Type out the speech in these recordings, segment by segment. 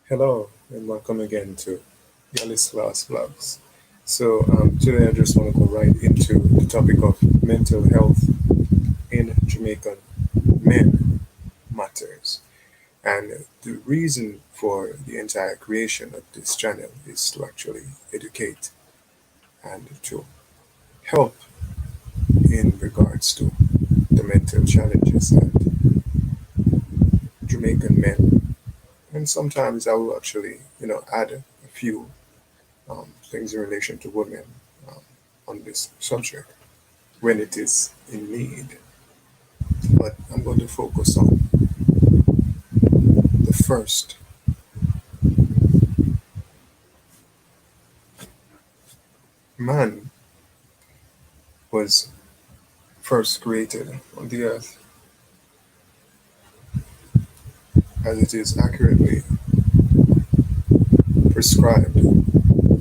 Hello and welcome again to Yalis Class Vlogs. Today I just want to go right into the topic of mental health in Jamaican men matters. And the reason for the entire creation of this channel is to actually educate and to help in regards to the mental challenges that Jamaican men, and sometimes I will actually, add a few things in relation to women um, on this subject when it is in need. But I'm going to focus on the first. Man was first created on the earth as it is accurately prescribed,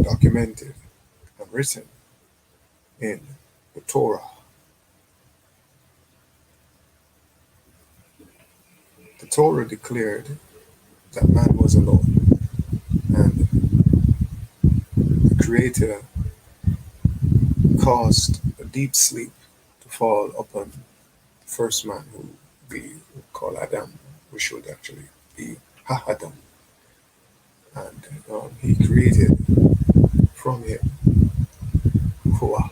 documented, and written in the Torah. The Torah declared that man was alone, and the Creator caused a deep sleep to fall upon the first man who we would call Adam, who should actually be Ha-Adam. And he created from him Hua.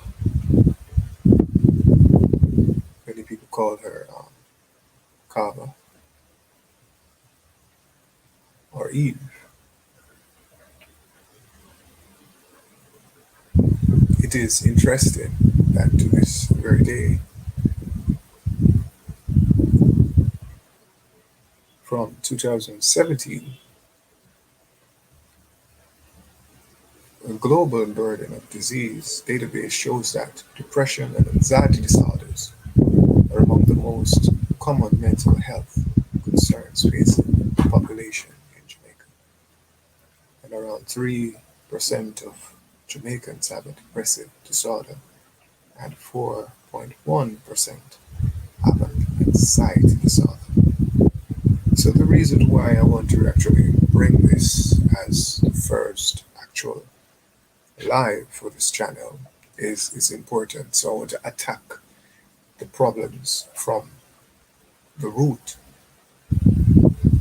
Many people call her Kava or Eve. It is interesting that to this very day, from 2017, a global burden of disease database shows that depression and anxiety disorders are among the most common mental health concerns facing the population in Jamaica. And around 3% of Jamaicans have a depressive disorder, and 4.1% have an anxiety disorder. So the reason why I want to actually bring this as the first actual live for this channel is important. So I want to attack the problems from the root.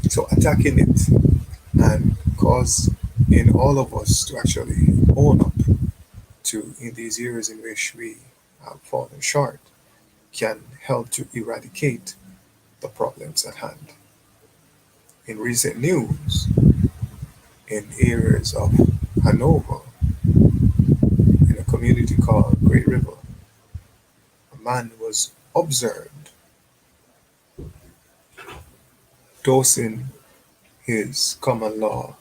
So attacking it and cause in all of us to actually own up to in these areas in which we have fallen short can help to eradicate the problems at hand. In recent news, in areas of Hanover, in a community called Great River, a man was observed dosing his common law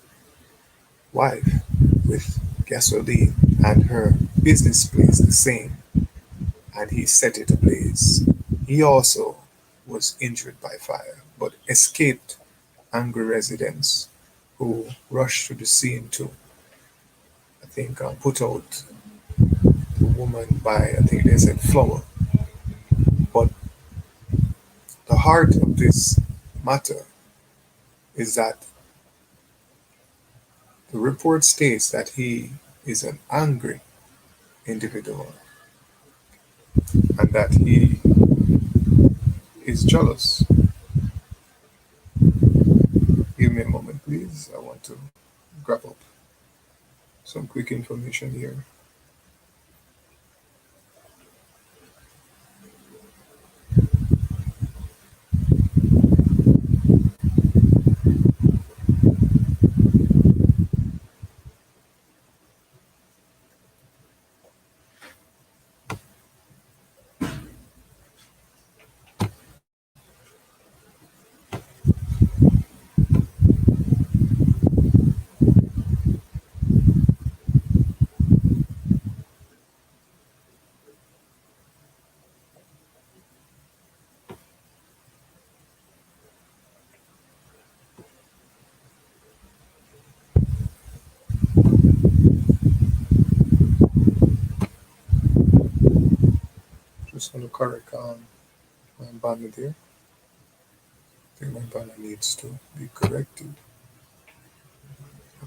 wife with gasoline and her business place the same, and he set it ablaze. He also was injured by fire but escaped angry residents who rushed to the scene to, I think, put out the woman by, I think they said, flour. But the heart of this matter is that the report states that he is an angry individual and that he is jealous. Give me a moment, please. I want to grab up some quick information here. Just want to correct my banner there. I think my banner needs to be corrected.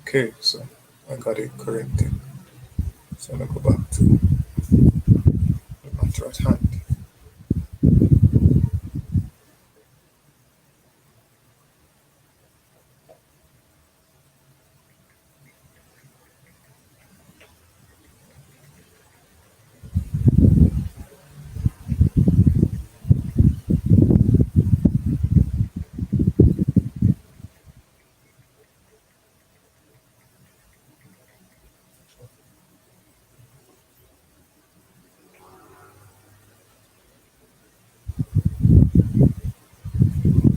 Okay, so I got it corrected. So I'm gonna go back to the matter at hand.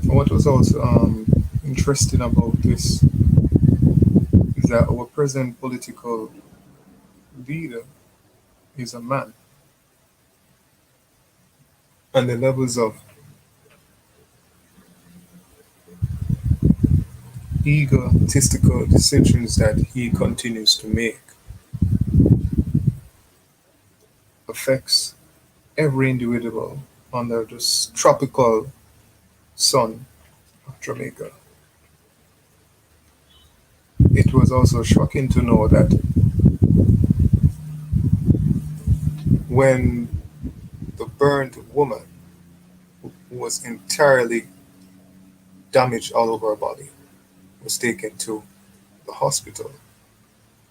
And what was also interesting about this is that our present political leader is a man, and the levels of egotistical decisions that he continues to make affects every individual under this tropical sun of Jamaica. It was also shocking to know that when the burned woman, who was entirely damaged all over her body, was taken to the hospital,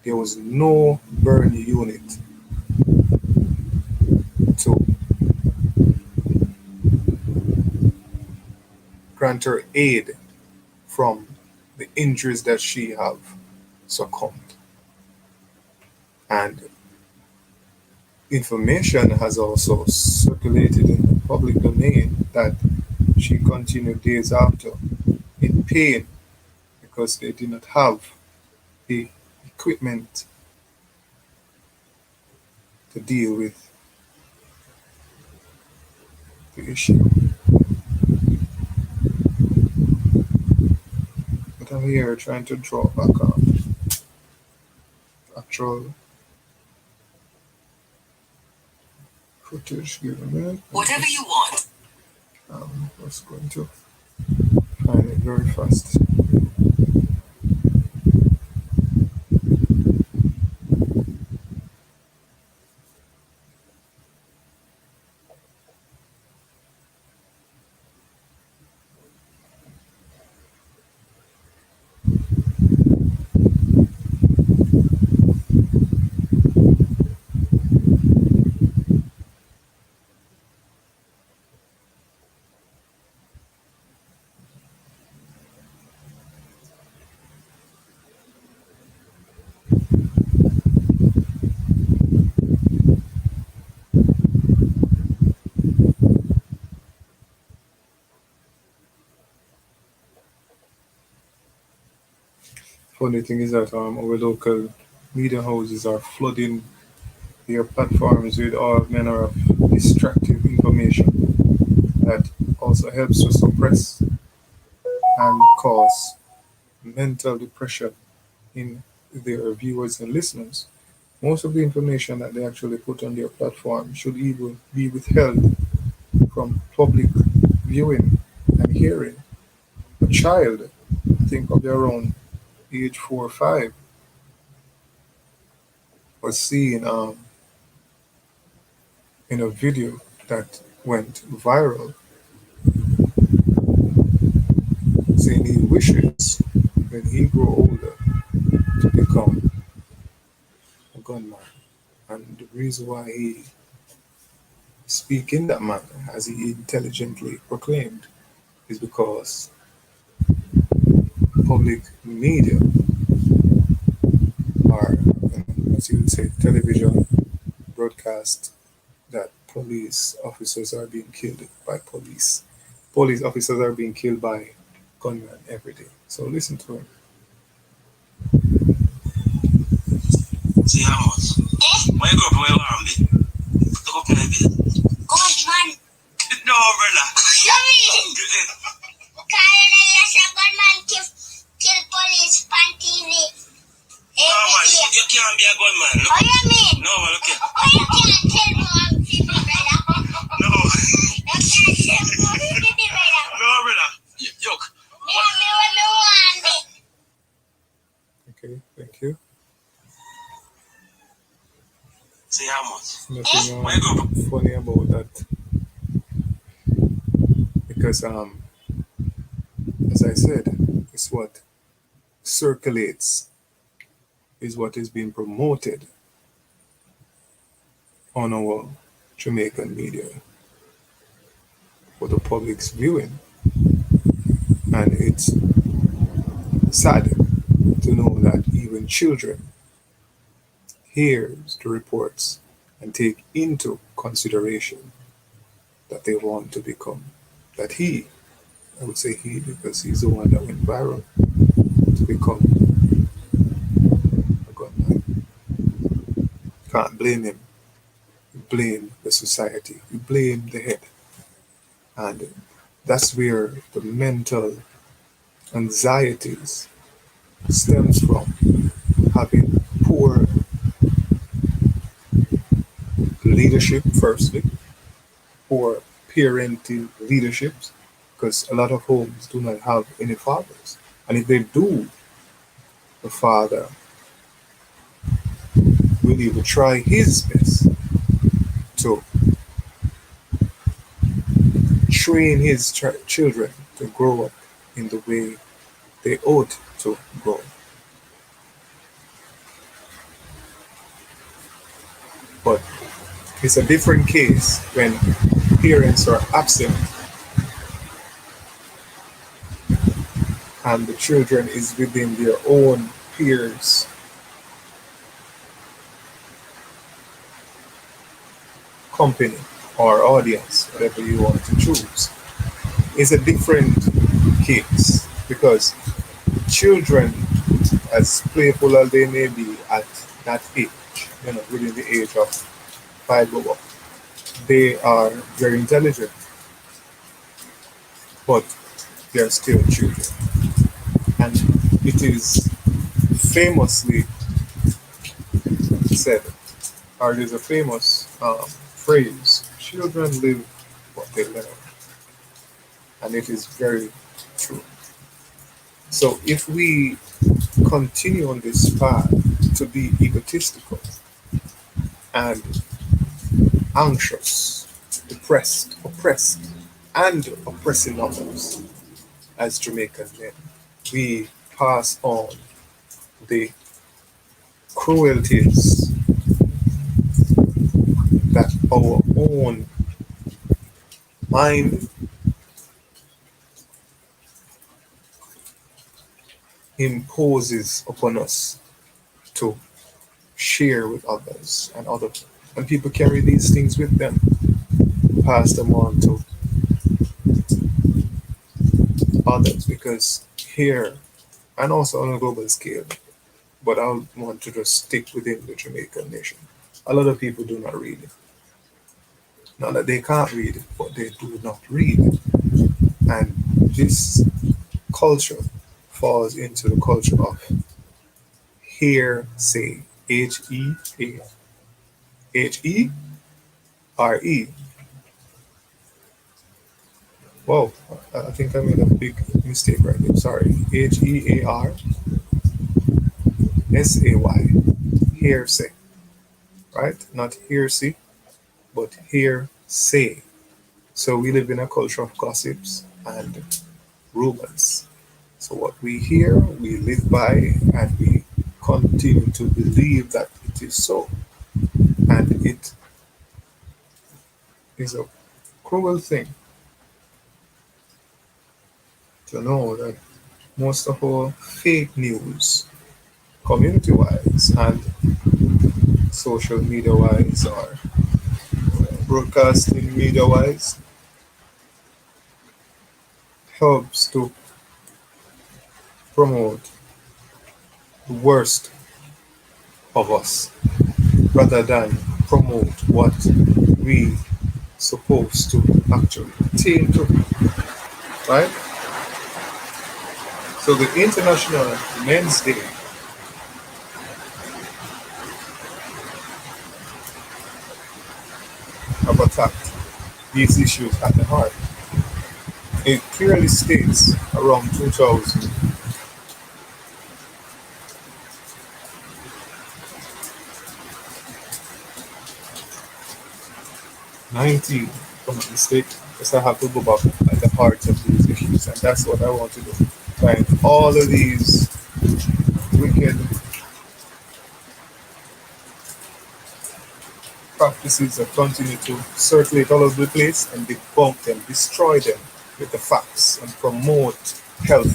there was no burn unit to grant her aid from the injuries that she have succumbed. And information has also circulated in the public domain that she continued days after in pain because they did not have the equipment to deal with the issue. But I'm here trying to draw back on actual footage. Give a minute. Whatever you want. I was going to find it very fast. Funny thing is that our local media houses are flooding their platforms with all manner of destructive information that also helps to suppress and cause mental depression in their viewers and listeners. Most of the information that they actually put on their platform should even be withheld from public viewing and hearing. A child, I think of their own age 4 or 5, was seen in a video that went viral saying he wishes when he grow older to become a gunman. And the reason why he speak in that manner, as he intelligently proclaimed, is because public media, or as you would say, television broadcast that police officers are being killed by police. Police officers are being killed by gunmen every day. So listen to him. See how much? My girl, where are they? Look up my bill. God, man. No, brother. Yummy. Kyle, yes, a gunman kill police on TV. No, man, you can't be a gunman. What do you mean? No, man, okay. Oh, you can't kill more people, brother. No. You can't kill more people, brother. No, brother. Yuck. Me want me. Okay. Nothing funny about that because as I said, it's what circulates, is what is being promoted on our Jamaican media for the public's viewing. And it's sad to know that even children hears the reports and take into consideration that they want to become, that he, I would say he because he's the one that went viral, to become a gunman. Can't blame him. You blame the society. You blame the head. And that's where the mental anxieties stems from, having poor leadership firstly, poor parenting leaderships, because a lot of homes do not have any fathers. And if they do, the father will even try his best to train his children to grow up in the way they ought to grow. But it's a different case when parents are absent and the children is within their own peers' company or audience, whatever you want to choose. It's a different case because children, as playful as they may be at that age, within the age of 5 or up, they are very intelligent, but they are still children. And it is famously said, or there's a famous phrase, children live what they learn. And it is very true. So if we continue on this path to be egotistical and anxious, depressed, oppressed, and oppressing others as Jamaican men, we pass on the cruelties that our own mind imposes upon us to share with others and people carry these things with them, pass them on to others because here and also on a global scale, but I want to just stick within the Jamaican nation. A lot of people do not read it. Not that they can't read it, but they do not read it. And this culture falls into the culture of hearsay. Heare. Whoa, I think I made a big mistake right there. Sorry. Hearsay. Hearsay. Right? Not hearsay, but hearsay. So we live in a culture of gossips and rumors. So what we hear, we live by, and we continue to believe that it is so. And it is a cruel thing to know that most of our fake news, community wise and social media wise, or broadcasting media wise, helps to promote the worst of us rather than promote what we supposed to actually attain to, right? So the International Men's Day have attacked these issues at the heart. It clearly states around 2000 19, if I'm not mistaken. Because I have to go back at the heart of these issues, and that's what I want to do. Find all of these wicked practices that continue to circulate all over the place and debunk them, destroy them with the facts, and promote health.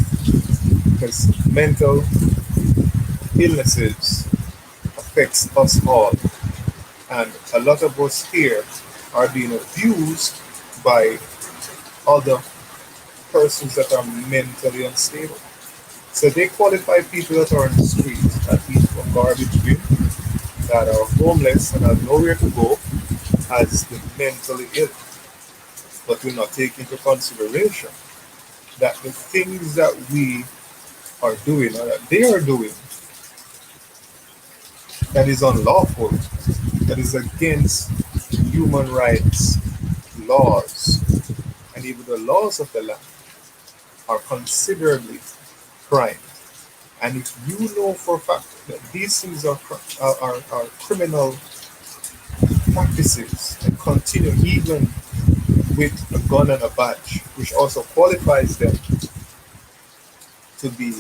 Because mental illnesses affects us all, and a lot of us here are being abused by other persons that are mentally unstable. So they qualify people that are on the street, that eat from garbage bin, that are homeless and have nowhere to go, as the mentally ill. But we not take into consideration that the things that we are doing or that they are doing that is unlawful, that is against human rights laws, and even the laws of the land are considerably crime. And if you know for a fact that these things are criminal practices and continue even with a gun and a badge, which also qualifies them to be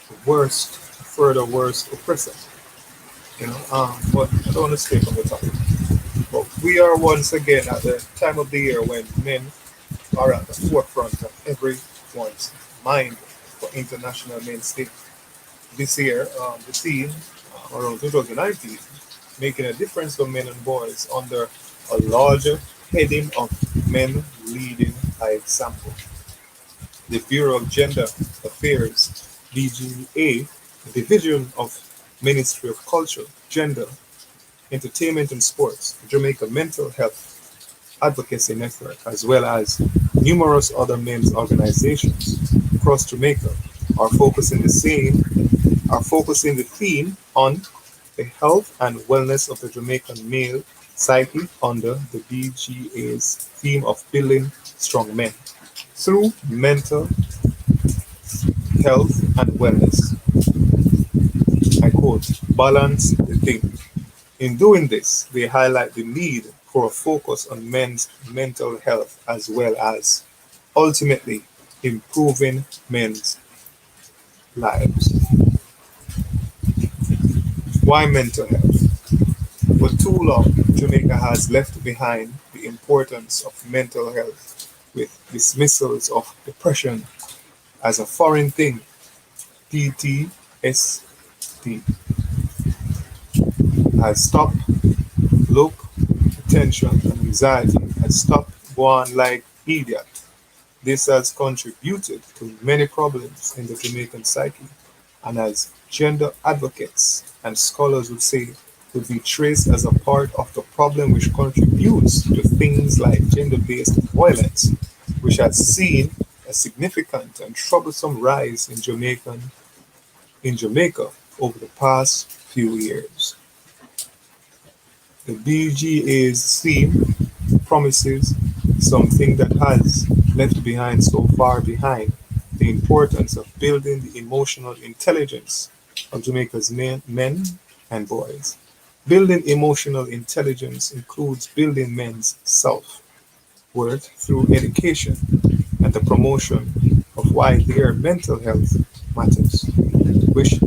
the worst, further worst oppressor. But I don't want to stay on the topic. But we are once again at the time of the year when men are at the forefront of everyone's mind for International Men's Day. This year, the theme around 2019, making a difference for men and boys under a larger heading of men leading by example. The Bureau of Gender Affairs, BGA, Division of Ministry of Culture, Gender, Entertainment and Sports, Jamaica Mental Health Advocacy Network, as well as numerous other men's organizations across Jamaica are focusing the same are focusing the theme on the health and wellness of the Jamaican male psyche under the BGA's theme of building strong men through mental health and wellness. I quote, balance the thing. In doing this, they highlight the need for a focus on men's mental health as well as ultimately improving men's lives. Why mental health? For too long, Jamaica has left behind the importance of mental health with dismissals of depression as a foreign thing, PTSD, has stopped look, attention, and anxiety has stopped going like idiot. This has contributed to many problems in the Jamaican psyche, and as gender advocates and scholars would say, would be traced as a part of the problem which contributes to things like gender-based violence, which has seen a significant and troublesome rise in Jamaica over the past few years. The BGA's theme promises something that has left behind so far behind the importance of building the emotional intelligence of Jamaica's men and boys. Building emotional intelligence includes building men's self worth through education and the promotion of why their mental health matters, which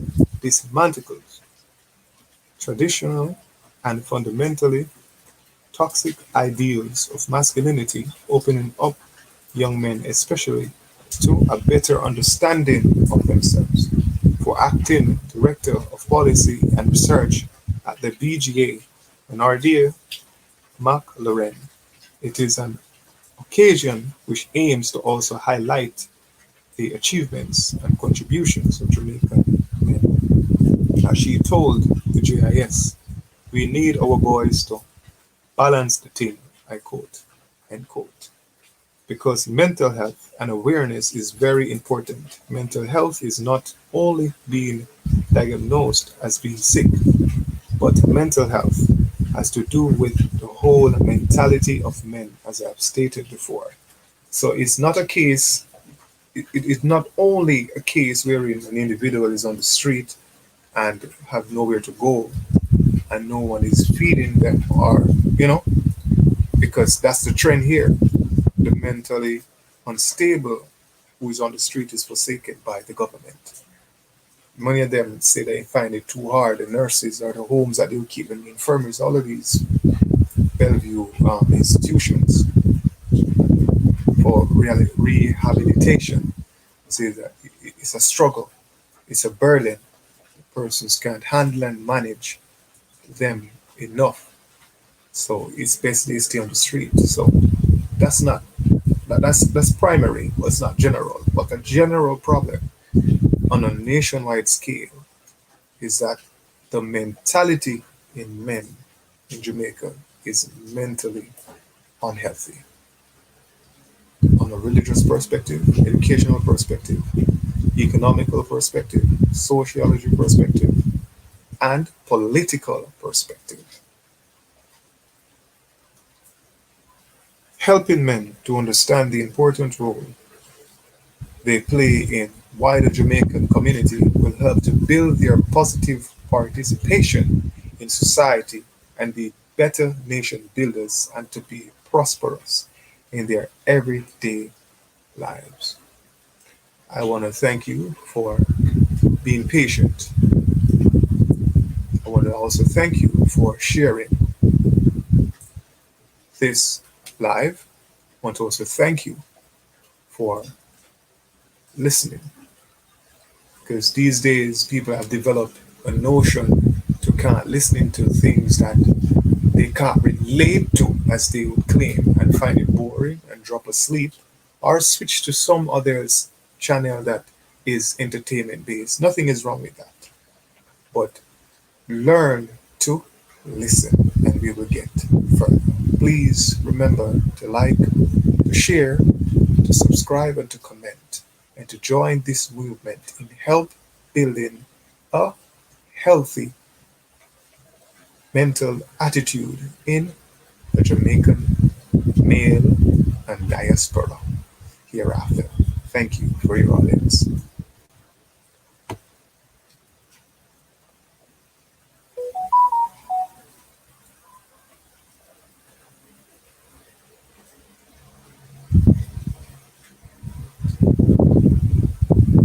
dismantles traditional and fundamentally toxic ideals of masculinity, opening up young men especially to a better understanding of themselves. For acting director of policy and research at the BGA, Bernardia McLaren, it is an occasion which aims to also highlight the achievements and contributions of Jamaican men. As she told the JIS, we need our boys to balance the thing, I quote, end quote. Because mental health and awareness is very important. Mental health is not only being diagnosed as being sick, but mental health has to do with the whole mentality of men, as I've stated before. So it's not a case, it is not only a case wherein an individual is on the street and have nowhere to go, and no one is feeding them, or you know, because that's the trend here. The mentally unstable who is on the street is forsaken by the government. Many of them say they find it too hard. The nurses or the homes that they will keep them, the infirmaries, all of these Bellevue institutions for rehabilitation say that it's a struggle, it's a burden. Persons can't handle and manage them enough. So it's basically stay on the street. So that's not that's primary, but it's not general. But a general problem on a nationwide scale is that the mentality in men in Jamaica is mentally unhealthy on a religious perspective, educational perspective, economical perspective, sociology perspective, and political perspective. Helping men to understand the important role they play in wider Jamaican community will help to build their positive participation in society and be better nation builders and to be prosperous in their everyday lives. I want to thank you for being patient. I want to also thank you for sharing this live. I want to also thank you for listening because these days people have developed a notion to can't listening to things that they can't relate to as they would claim and find it boring and drop asleep or switch to some others channel that is entertainment based. Nothing is wrong with that. But learn to listen and we will get further. Please remember to like, to share, to subscribe, and to comment, and to join this movement in help building a healthy mental attitude in the Jamaican male and diaspora hereafter. Thank you for your audience.